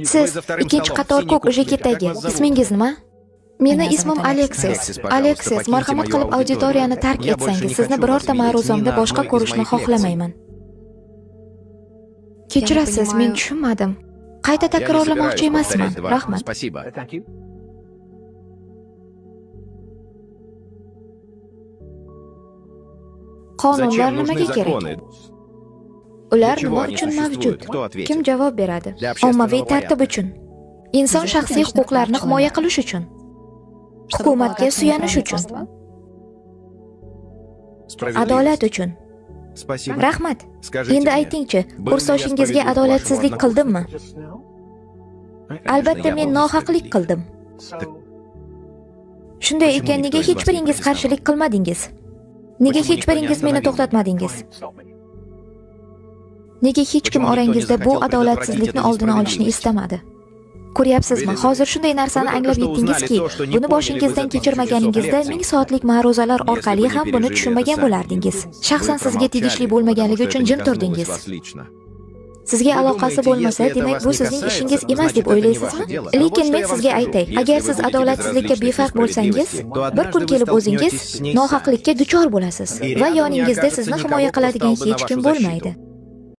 Siz ikkinchi qator ko'k jeketdagi. Ismingiz nima? Meni ismim Aleksis. Aleksis, marhamat qilib auditoriyani tark etsangiz, sizni birorta ma'ruzamda boshqa ko'rishni xohlamayman. Kechirasiz, men tushunmadim. Qayta takrorlamoqchi emasman. Rahmat. Qonunlar nimaga kerak? Ular nima uchun mavjud? Kim javob beradi? Ommaviy tartib uchun. Inson shaxsiy huquqlarini himoya qilish uchun. Hukumatga suyanish uchun. Adolat uchun. Rahmat. Endi aytingchi, kursoshingizga adolatsizlik qildimmi? Albatta men nohaqlik qildim. Shunday ekan, nega hech biringiz qarshilik qilmadingiz? Nega hech biringiz meni to'xtatmadingiz? Nega hech kim orangizda bu adolatsizlikni oldini olishni istamadi? Ko'ryapsizmi? Hozir shunday narsani anglab yetdingizki, buni boshingizdan kechirmaganingizda 1000 soatlik ma'ruzalar orqali ham buni tushunmagan bo'lardingiz. Shaxsan sizga tegishli bo'lmaganligi uchun jim turdingiz. Sizga aloqasi bo'lmasa, demak bu sizning ishingiz emas deb o'ylaysizmi? Lekin men sizga aytay, agar siz adolatsizlikka befarq bo'lsangiz, bir kun kelib o'zingiz nohaqlikka duchor bo'lasiz va yoningizda sizni himoya qiladigan hech kim bo'lmaydi.